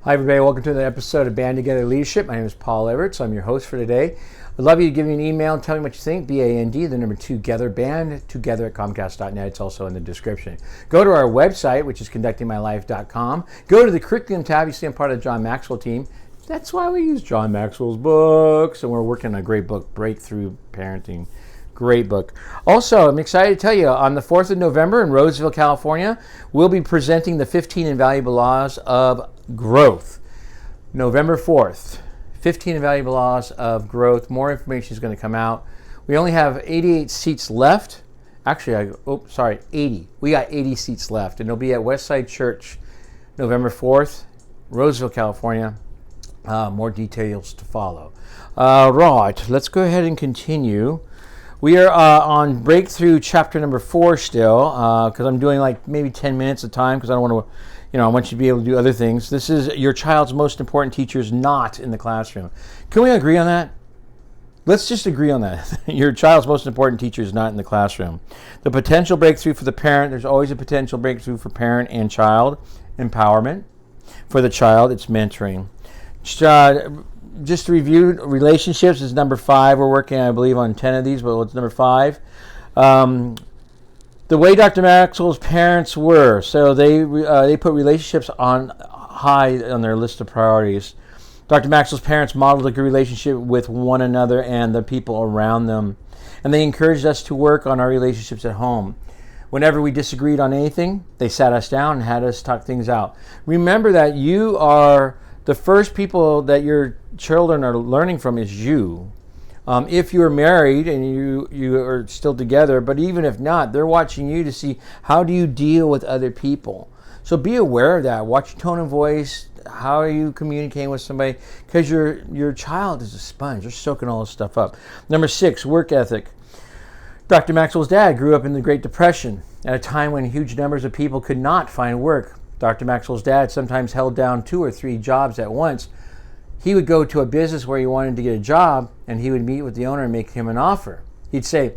Hi everybody, welcome to another episode of Band Together Leadership. My name is Paul Everett, I'm your host for today. I'd love you to give me an email and tell me what you think. BAND, the number 2 Together, band together at Comcast.net. It's also in the description. Go to our website, which is conductingmylife.com. Go to the curriculum tab. You see I'm part of the John Maxwell team. That's why we use John Maxwell's books, and we're working on a great book, Breakthrough Parenting. Great book. Also, I'm excited to tell you, on the 4th of November in Roseville, California, we'll be presenting the 15 Invaluable Laws of Growth. November 4th, 15 Invaluable Laws of Growth. More information is going to come out. We only have 88 seats left. Actually, 80. We got 80 seats left, and it'll be at Westside Church, November 4th, Roseville, California. More details to follow. Right, let's go ahead and continue. We are on Breakthrough chapter number 4 still, because I'm doing like maybe 10 minutes at a time, because I don't want to, I want you to be able to do other things. This is your child's most important teacher is not in the classroom. Can we agree on that? Let's just agree on that. Your child's most important teacher is not in the classroom. The potential breakthrough for the parent, there's always a potential breakthrough for parent and child. Empowerment. For the child, it's mentoring. Just to review, relationships is number 5. We're working, I believe, on 10 of these, but it's number 5. The way Dr. Maxwell's parents were, so they put relationships on high on their list of priorities. Dr. Maxwell's parents modeled a good relationship with one another and the people around them, and they encouraged us to work on our relationships at home. Whenever we disagreed on anything, they sat us down and had us talk things out. Remember that you are the first people that your children are learning from is you. If you're married and you are still together, but even if not, they're watching you to see how do you deal with other people. So be aware of that. Watch your tone of voice. How are you communicating with somebody? Because your child is a sponge. They're soaking all this stuff up. Number 6, work ethic. Dr. Maxwell's dad grew up in the Great Depression at a time when huge numbers of people could not find work. Dr. Maxwell's dad sometimes held down 2 or 3 jobs at once. He would go to a business where he wanted to get a job, and he would meet with the owner and make him an offer. He'd say,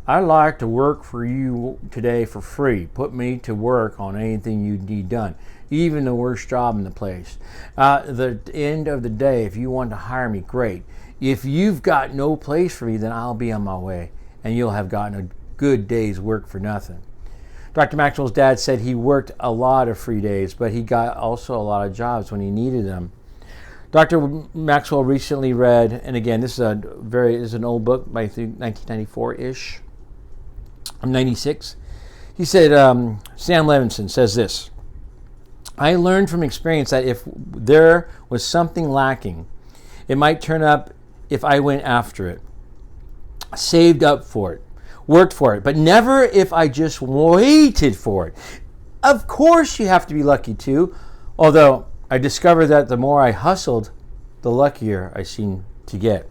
"I'd like to work for you today for free. Put me to work on anything you need done, even the worst job in the place. At the end of the day, if you want to hire me, great. If you've got no place for me, then I'll be on my way, and you'll have gotten a good day's work for nothing." Dr. Maxwell's dad said he worked a lot of free days, but he got also a lot of jobs when he needed them. Dr. Maxwell recently read, and again, this is an old book by 1994-ish. I'm 96. He said, Sam Levinson says this: "I learned from experience that if there was something lacking, it might turn up if I went after it, saved up for it, worked for it, but never if I just waited for it. Of course you have to be lucky too, although I discovered that the more I hustled, the luckier I seemed to get."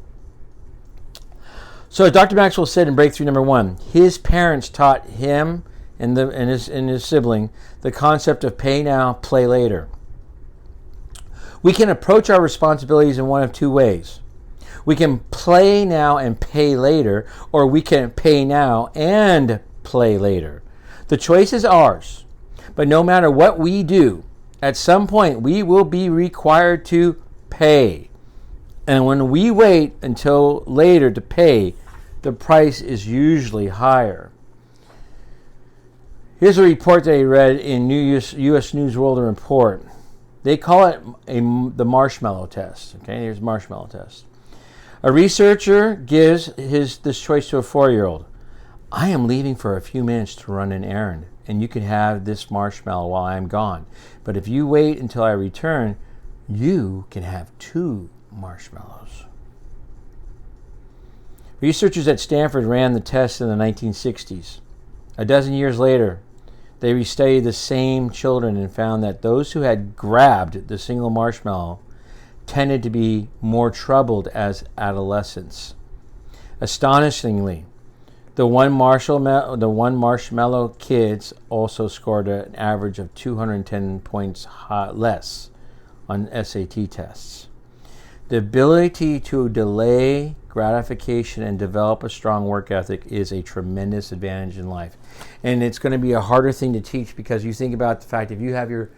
So Dr. Maxwell said in Breakthrough number 1, his parents taught him and his sibling the concept of pay now, play later. We can approach our responsibilities in one of 2 ways. We can play now and pay later, or we can pay now and play later. The choice is ours. But no matter what we do, at some point we will be required to pay. And when we wait until later to pay, the price is usually higher. Here's a report that I read in U.S. News World Report. They call it the marshmallow test. Okay, here's the marshmallow test. A researcher gives this choice to a 4-year-old. "I am leaving for a few minutes to run an errand, and you can have this marshmallow while I am gone. But if you wait until I return, you can have 2 marshmallows." Researchers at Stanford ran the test in the 1960s. A dozen years later, they restudied the same children and found that those who had grabbed the single marshmallow tended to be more troubled as adolescents. Astonishingly, the one marshmallow kids also scored an average of 210 points less on SAT tests. The ability to delay gratification and develop a strong work ethic is a tremendous advantage in life. And it's going to be a harder thing to teach because you think about the fact if you have your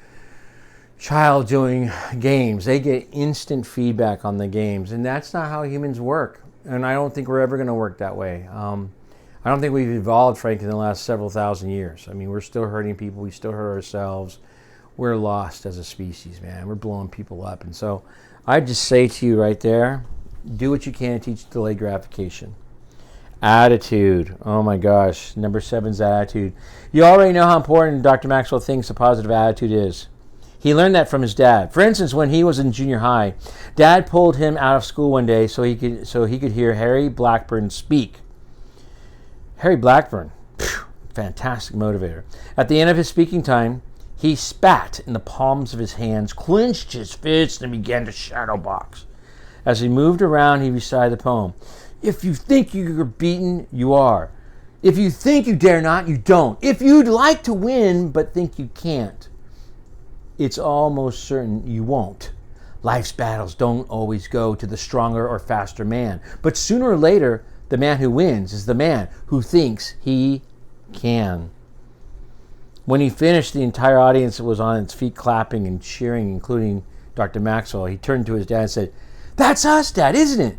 child doing games. They get instant feedback on the games, and that's not how humans work. And I don't think we're ever going to work that way. I don't think we've evolved, frankly, in the last several thousand years. I mean, we're still hurting people. We still hurt ourselves. We're lost as a species, man. We're blowing people up. And so I just say to you right there, do what you can to teach delayed gratification. Attitude. Oh my gosh. Number 7 is attitude. You already know how important Dr. Maxwell thinks a positive attitude is. He learned that from his dad. For instance, when he was in junior high, Dad pulled him out of school one day so he could hear Harry Blackburn speak. Harry Blackburn, fantastic motivator. At the end of his speaking time, he spat in the palms of his hands, clenched his fists, and began to shadow box. As he moved around, he recited the poem. If you think you're beaten, you are. If you think you dare not, you don't. If you'd like to win but think you can't, it's almost certain you won't. Life's battles don't always go to the stronger or faster man, but sooner or later, the man who wins is the man who thinks he can. When he finished, the entire audience was on its feet clapping and cheering, including Dr. Maxwell. He turned to his dad and said, "That's us, Dad, isn't it?"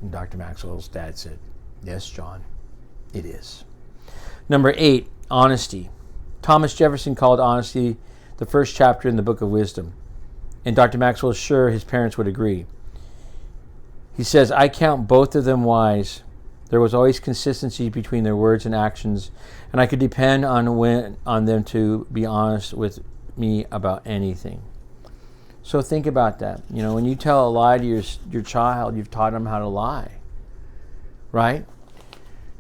And Dr. Maxwell's dad said, "Yes, John, it is." Number 8, honesty. Thomas Jefferson called honesty the first chapter in the Book of Wisdom. And Dr. Maxwell is sure his parents would agree. He says, "I count both of them wise. There was always consistency between their words and actions, and I could depend on them to be honest with me about anything." So think about that. You know, when you tell a lie to your child, you've taught them how to lie, right?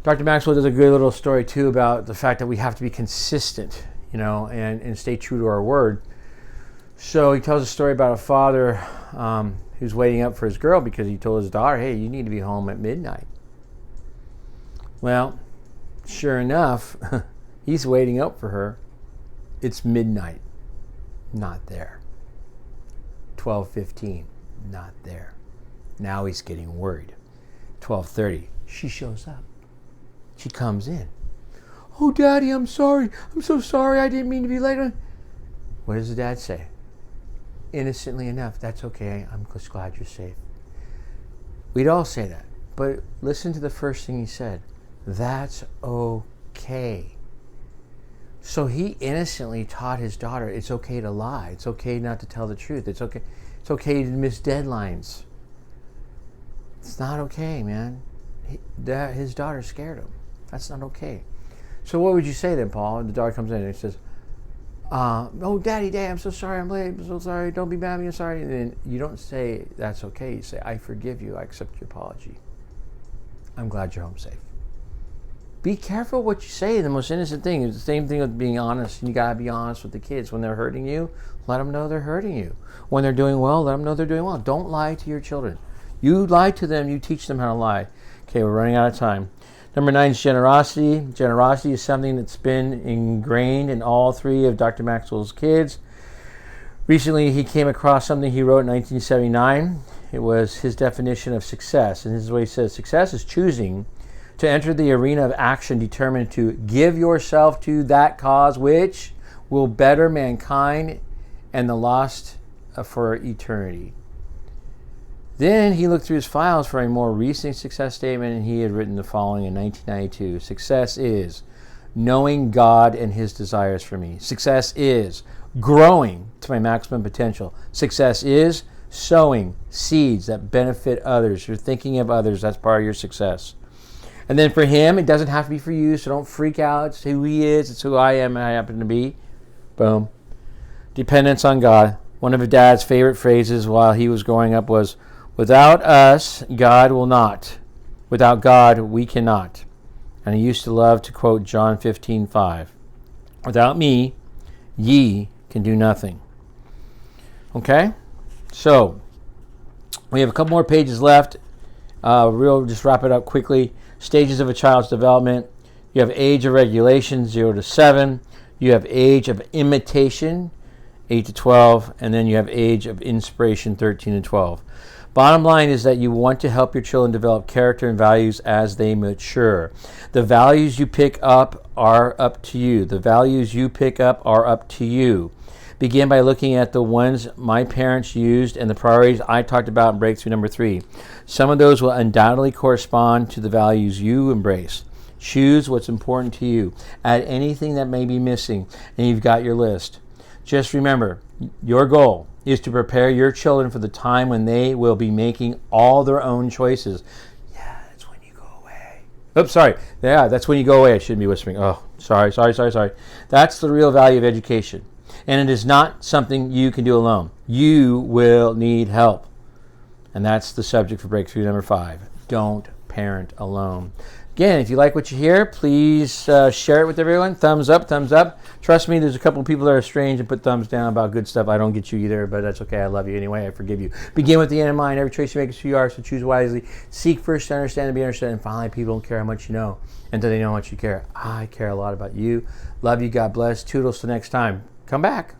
Dr. Maxwell does a good little story too about the fact that we have to be consistent, you know, and stay true to our word. So he tells a story about a father who's waiting up for his girl because he told his daughter, "Hey, you need to be home at midnight." Well, sure enough, he's waiting up for her. It's midnight. Not there. 12:15. Not there. Now he's getting worried. 12:30. She shows up. She comes in. "Oh, Daddy, I'm sorry. I'm so sorry. I didn't mean to be late." What does the dad say? Innocently enough, "That's okay. I'm just glad you're safe." We'd all say that. But listen to the first thing he said. That's okay. So he innocently taught his daughter it's okay to lie. It's okay not to tell the truth. It's okay to miss deadlines. It's not okay, man. His daughter scared him. That's not okay. So what would you say then, Paul? And the daughter comes in and he says, "Oh, Daddy, I'm so sorry. I'm late. I'm so sorry. Don't be mad at me. I'm sorry." And then you don't say, "That's okay." You say, "I forgive you. I accept your apology. I'm glad you're home safe." Be careful what you say. The most innocent thing is the same thing with being honest. You got to be honest with the kids. When they're hurting you, let them know they're hurting you. When they're doing well, let them know they're doing well. Don't lie to your children. You lie to them, you teach them how to lie. Okay, we're running out of time. Number 9 is generosity. Generosity is something that's been ingrained in all 3 of Dr. Maxwell's kids. Recently, he came across something he wrote in 1979. It was his definition of success. And this is what he says. Success is choosing to enter the arena of action determined to give yourself to that cause which will better mankind and the lost for eternity. Then he looked through his files for a more recent success statement, and he had written the following in 1992. Success is knowing God and his desires for me. Success is growing to my maximum potential. Success is sowing seeds that benefit others. You're thinking of others. That's part of your success. And then for him, it doesn't have to be for you, so don't freak out. It's who he is. It's who I am and I happen to be. Boom. Dependence on God. One of his dad's favorite phrases while he was growing up was, "Without us, God will not. Without God, we cannot." And he used to love to quote John 15:5. "Without me, ye can do nothing." Okay? So, we have a couple more pages left. We'll just wrap it up quickly. Stages of a child's development. You have age of regulation, 0 to 7. You have age of imitation, 8 to 12. And then you have age of inspiration, 13 to 12. Bottom line is that you want to help your children develop character and values as they mature. The values you pick up are up to you. The values you pick up are up to you. Begin by looking at the ones my parents used and the priorities I talked about in breakthrough number 3. Some of those will undoubtedly correspond to the values you embrace. Choose what's important to you. Add anything that may be missing, and you've got your list. Just remember, your goal is to prepare your children for the time when they will be making all their own choices. Yeah, that's when you go away. Oops, sorry. Yeah, that's when you go away. I shouldn't be whispering. Oh, sorry. That's the real value of education. And it is not something you can do alone. You will need help. And that's the subject for breakthrough number 5. Don't parent alone. Again, if you like what you hear, please share it with everyone. Thumbs up, thumbs up. Trust me, there's a couple of people that are strange and put thumbs down about good stuff. I don't get you either, but that's okay. I love you anyway. I forgive you. Begin with the end in mind. Every choice you make is who you are, so choose wisely. Seek first to understand and be understood. And finally, people don't care how much you know until they know how much you care. I care a lot about you. Love you. God bless. Toodles till next time. Come back.